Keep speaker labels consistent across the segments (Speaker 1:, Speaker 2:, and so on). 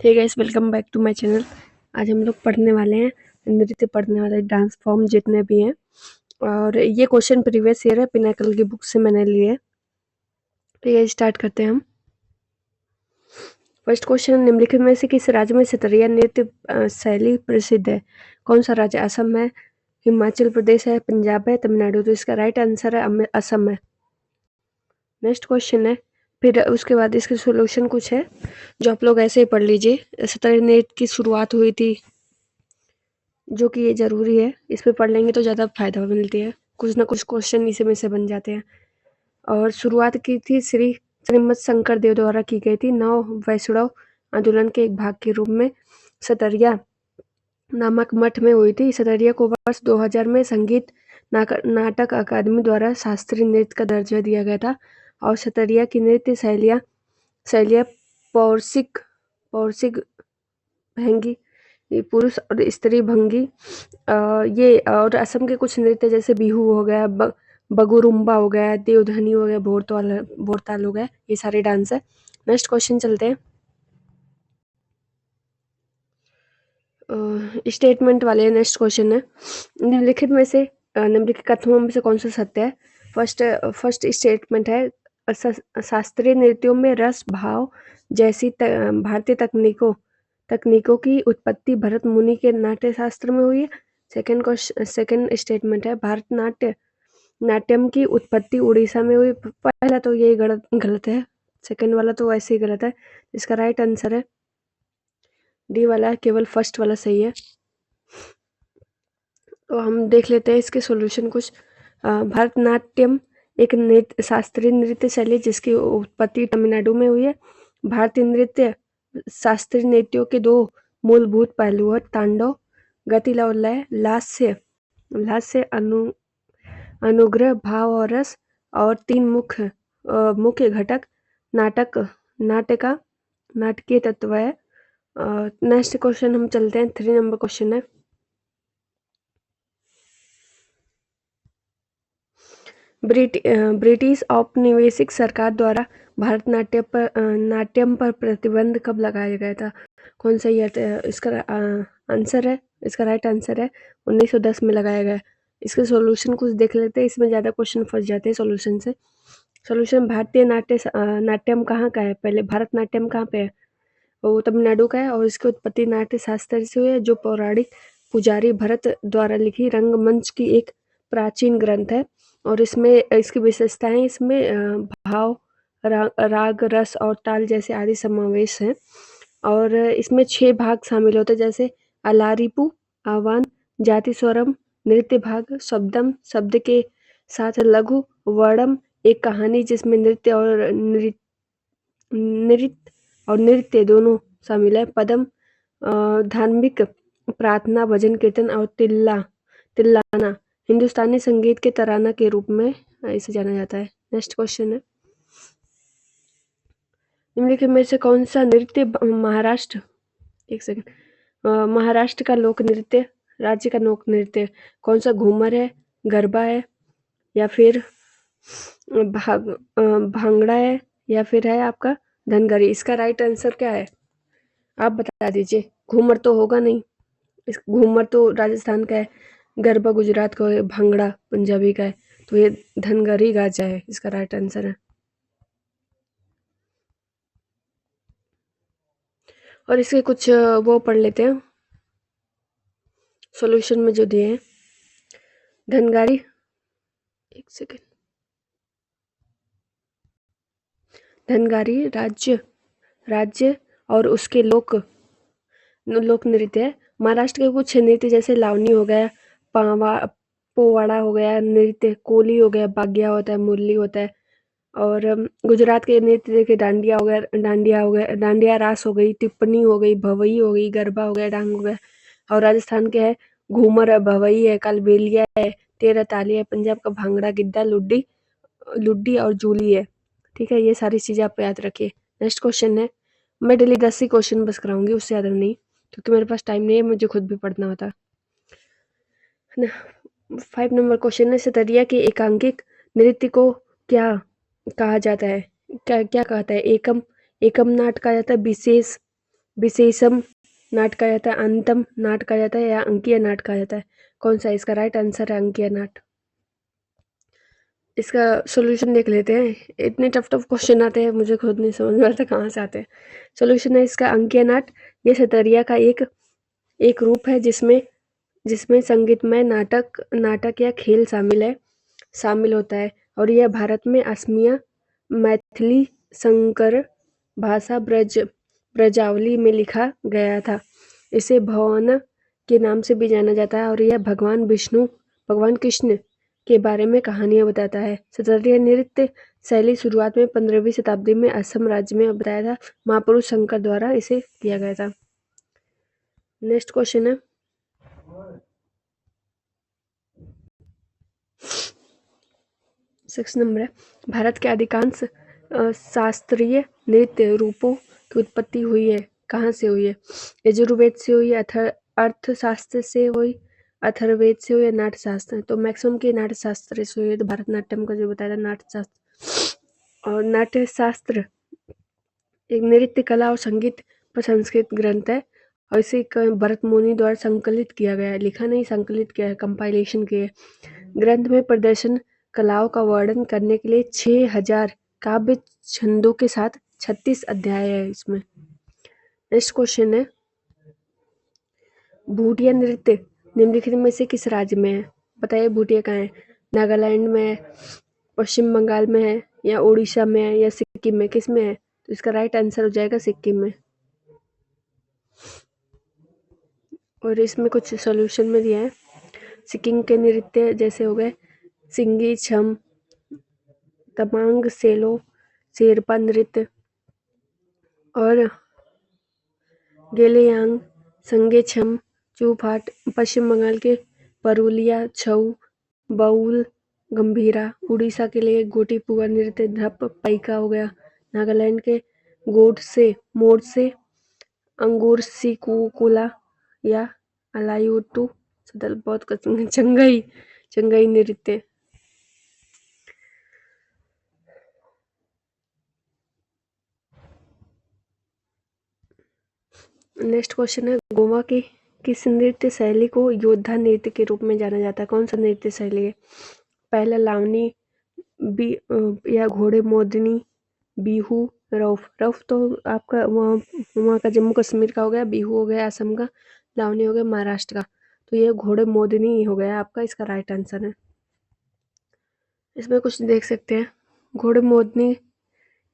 Speaker 1: Hey guys, welcome back to my channel. आज हम लोग पढ़ने वाले हैं नृत्य, पढ़ने वाले डांस फॉर्म जितने भी हैं। और ये क्वेश्चन प्रीवियस ईयर है, पिनाकल की बुक से मैंने लिए। तो ये स्टार्ट करते हैं हम। फर्स्ट क्वेश्चन, निम्नलिखित में से किस राज्य में सतरिया नृत्य शैली प्रसिद्ध है? कौन सा राज्य? असम है, हिमाचल प्रदेश है, पंजाब है, तमिलनाडु। तो इसका राइट आंसर है असम है। नेक्स्ट क्वेश्चन है, फिर उसके बाद इसके सोल्यूशन कुछ है जो आप लोग ऐसे ही पढ़ लीजिए। सतरिया नृत्य की शुरुआत हुई थी, जो कि ये ज़रूरी है, इस पे पढ़ लेंगे तो ज़्यादा फायदा मिलती है। कुछ ना कुछ क्वेश्चन इसी में से बन जाते हैं। और शुरुआत की थी श्रीमद शंकर देव द्वारा की गई थी। नव वैष्णव आंदोलन के एक भाग के रूप में सतरिया नामक मठ में हुई थी। सतरिया को वर्ष 2000 में संगीत नाटक अकादमी द्वारा शास्त्रीय नृत्य का दर्जा दिया गया था। और सतरिया की नृत्य शैलियाँ पौराणिक भंगी, पुरुष और स्त्री भंगी, ये और असम के कुछ नृत्य जैसे बिहू हो गया, बगुरुम्बा हो गया, देवधनी हो गया, भोरताल हो गया, ये सारे डांस है। नेक्स्ट क्वेश्चन चलते हैं। स्टेटमेंट वाले नेक्स्ट क्वेश्चन है, निम्नलिखित में से निम्नलिखित कथनों में से कौन सा सत्य है? फर्स्ट स्टेटमेंट है, शास्त्रीय नृत्यों में रस भाव जैसी भारतीय तकनीकों की उत्पत्ति भरत मुनि के नाट्य शास्त्र में हुई है। सेकंड स्टेटमेंट है, नाट्यम की उत्पत्ति उड़ीसा में हुई। पहला तो ये गलत है, सेकंड वाला तो वैसे ही गलत है। इसका राइट आंसर है डी वाला, केवल फर्स्ट वाला सही है। तो हम देख लेते हैं इसके सॉल्यूशन कुछ। भरतनाट्यम एक शास्त्रीय नृत्य शैली जिसकी उत्पत्ति तमिलनाडु में हुई है। भारतीय नृत्य शास्त्रीय नृत्यों के दो मूलभूत पहलू है, तांडव गति और लय, लास्य अनुग्रह भाव और रस, और तीन मुख्य घटक नाटकीय तत्व है। नेक्स्ट क्वेश्चन हम चलते हैं, 3 नंबर क्वेश्चन है, ब्रिटिश औपनिवेशिक सरकार द्वारा नाट्यम पर प्रतिबंध कब लगाया गया था? कौन सा ईयर? इसका आंसर है, इसका राइट आंसर है 1910 में लगाया गया। इसके सॉल्यूशन कुछ देख लेते हैं, इसमें ज़्यादा क्वेश्चन फंस जाते हैं सॉल्यूशन से। सॉल्यूशन, भारतीय नाट्यम कहाँ का है? पहले भारतनाट्यम कहाँ पे है? वो तमिलनाडु का है, और इसकी उत्पत्ति नाट्य शास्त्र से हुई है, जो पौराणिक पुजारी भरत द्वारा लिखी रंगमंच की एक प्राचीन ग्रंथ है। और इसमें इसकी विशेषताएं, इसमें भाव, राग, रस और ताल जैसे आदि समावेश हैं। और इसमें 6 भाग शामिल होते हैं, जैसे अलारिपु, आह्वान, जाति स्वरम, नृत्य भाग, शब्दम, शब्द के साथ लघु, वर्णम, एक कहानी जिसमें नृत्य दोनों शामिल है, पदम, धार्मिक प्रार्थना, भजन कीर्तन, और तिल्लाना हिंदुस्तानी संगीत के तराना के रूप में इसे जाना जाता है। नेक्स्ट क्वेश्चन है, निम्नलिखित में से कौन सा नृत्य महाराष्ट्र का लोक नृत्य, राज्य का लोक नृत्य कौन सा? घूमर है, गरबा है, या फिर भांगड़ा है, या फिर है आपका धनगरी। इसका राइट आंसर क्या है, आप बता दीजिए। घूमर तो होगा नहीं, घूमर तो राजस्थान का है, गरबा गुजरात का है, भांगड़ा पंजाबी का है, तो ये धनगरी गाजा है, इसका राइट आंसर है। और इसके कुछ वो पढ़ लेते हैं सॉल्यूशन में जो दिए हैं। धनगारी, एक सेकेंड, धनगारी राज्य और उसके लोक नृत्य है। महाराष्ट्र के कुछ नृत्य जैसे लावनी हो गया, पोवाड़ा हो गया, नृत्य कोली हो गया, बाग्या होता है, मुरली होता है। और गुजरात के नृत्य देखिए, डांडिया हो गया, डांडिया रास हो गई, टिप्पणी हो गई, भवई हो गई, गरबा हो गया, डांग हो गया। और राजस्थान के है घूमर है, भवई है, कालबेलिया है, तेरह ताली है। पंजाब का भांगड़ा, गिद्दा, लुड्डी और जूली है। ठीक है, ये सारी चीजें आप याद रखिए। नेक्स्ट क्वेश्चन है, मैं डेली 10 ही क्वेश्चन बस कराऊंगी, उससे ज्यादा नहीं, क्योंकि मेरे पास टाइम नहीं है, मुझे खुद भी पढ़ना होता है। 5 नंबर क्वेश्चन है, सतरिया के एकांकिक नृत्य को क्या कहा जाता है? क्या क्या कहता है? एकम नाट कहा जाता है, विशेषम नाट कहा जाता है, अंतम नाट कहा जाता है या अंकीय नाट कहा जाता है? कौन सा इसका राइट आंसर है? अंकीय नाट। इसका सॉल्यूशन देख लेते हैं। इतने टफ क्वेश्चन आते हैं, मुझे खुद नहीं समझ में आता कहाँ से आते हैं। सॉल्यूशन है इसका अंकीय नाट। ये सतरिया का एक रूप है जिसमें संगीतमय नाटक या खेल शामिल होता है, और यह भारत में असमिया, मैथिली, संकर भाषा ब्रजावली में लिखा गया था। इसे भवन के नाम से भी जाना जाता है, और यह भगवान कृष्ण के बारे में कहानियां बताता है। सतरिया नृत्य शैली शुरुआत में 15वीं शताब्दी में असम राज्य में बताया था। महापुरुष शंकर द्वारा इसे किया गया था। नेक्स्ट क्वेश्चन है 6 नंबर है, भारत के अधिकांश शास्त्रीय नृत्य रूपों की उत्पत्ति हुई है, कहाँ से हुई है? यजुर्वेद से हुई, अर्थशास्त्र से हुई, अथर्ववेद से हुई या नाट्यशास्त्र? तो मैक्सिमम के नाट्यशास्त्र से हुई है। तो भरतनाट्यम का जो बताया था नाट्यशास्त्र। और नाट्यशास्त्र एक नृत्य कला और संगीत पर संस्कृत ग्रंथ है, और इसे भरत मुनि द्वारा संकलित किया गया है, लिखा नहीं, संकलित किया है, कंपाइलेशन किया है। ग्रंथ में प्रदर्शन कलाओं का वर्णन करने के लिए 6000 काव्य छंदों के साथ 36 अध्याय है इसमें। नेक्स्ट क्वेश्चन है, भूटिया नृत्य निम्नलिखित में से किस राज्य में है? बताइए भूटिया कहाँ है? नागालैंड में है, पश्चिम बंगाल में है, या उड़ीसा में है, या सिक्किम में? किस में है? तो इसका राइट आंसर हो जाएगा सिक्किम में। और इसमें कुछ सॉल्यूशन में दिया है। सिक्किम के नृत्य जैसे हो गए सिंगी, छम, तमांग, सेलो, शेरपा नृत्य और गेलेयांग, संगे, छम, चूफाट। पश्चिम बंगाल के परुलिया, छऊ, बाउल, गंभीरा। उड़ीसा के लिए गोटीपुआ नृत्य, धप, पाइका हो गया। नागालैंड के मोडसे, अंगूर, सिकुकुला या अलायुटू, बहुत चंगई नृत्य। नेक्स्ट क्वेश्चन है, गोवा की किस नृत्य शैली को योद्धा नृत्य के रूप में जाना जाता है? कौन सा नृत्य शैली है? पहला लावनी, या घोड़े मोदनी, बिहू, रउफ तो आपका वहाँ का जम्मू कश्मीर का हो गया, बिहू हो गया असम का, लावनी हो गया महाराष्ट्र का। तो ये घोड़े मोदनी हो गया आपका, इसका राइट आंसर है। इसमें कुछ देख सकते हैं, घोड़े मोदनी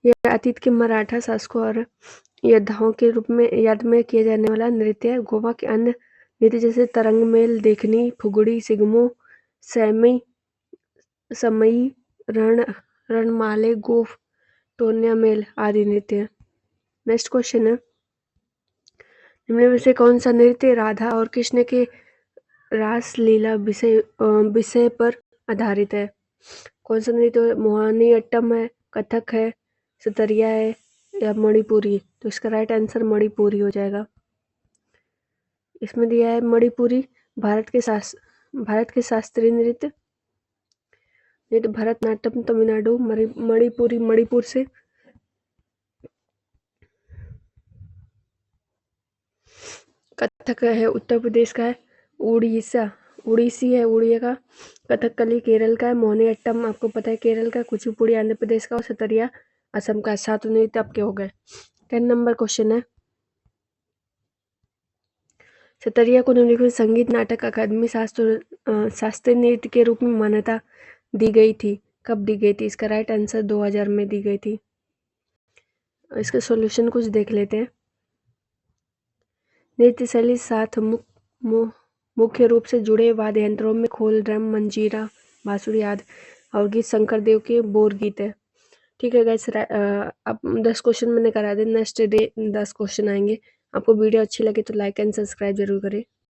Speaker 1: यह अतीत के मराठा शासकों और योद्धाओं के रूप में याद में किया जाने वाला नृत्य है। गोवा के अन्य नृत्य जैसे तरंगमेल, देखनी, फुगड़ी, सिगमो, समई, रणमाले, गोफ, टोन्या मेल आदि नृत्य है। नेक्स्ट क्वेश्चन है, निम्न में से कौन सा नृत्य राधा और कृष्ण के रासलीला विषय पर आधारित है? कौन सा नृत्य? मोहिनी अट्टम है, कथक है, सतरिया है या मणिपुरी? तो इसका राइट आंसर मणिपुरी हो जाएगा। इसमें दिया है मणिपुरी भारत के शास्त्रीय नृत्य। भरतनाट्यम तमिलनाडु, मणिपुरी मणिपुर से, कथक है उत्तर प्रदेश का है, उड़ीसी है उड़िया का, कथकली केरल का है, मोहिनी अट्टम आपको पता है केरल का, कुचिपुड़ी आंध्र प्रदेश का और सतरिया असम का। 7 नृत्य आपके हो गए। 10 नंबर क्वेश्चन है, सतरिया को निम्नलिखित संगीत नाटक अकादमी शास्त्रीय नृत्य के रूप में मान्यता दी गई थी। कब दी गई थी? इसका राइट आंसर 2000 में दी गई थी। इसका सॉल्यूशन कुछ देख लेते हैं। नृत्य शैली 7 मुख्य रूप से जुड़े वाद्य यंत्रों में खोल, ड्रम, मंजीरा, बांसुरी आदि, और गीत शंकर देव के बोर गीत है। ठीक है गाइस, अब 10 क्वेश्चन मैंने करा दिए। नेक्स्ट डे 10 क्वेश्चन आएंगे। आपको वीडियो अच्छी लगे तो लाइक एंड सब्सक्राइब जरूर करें।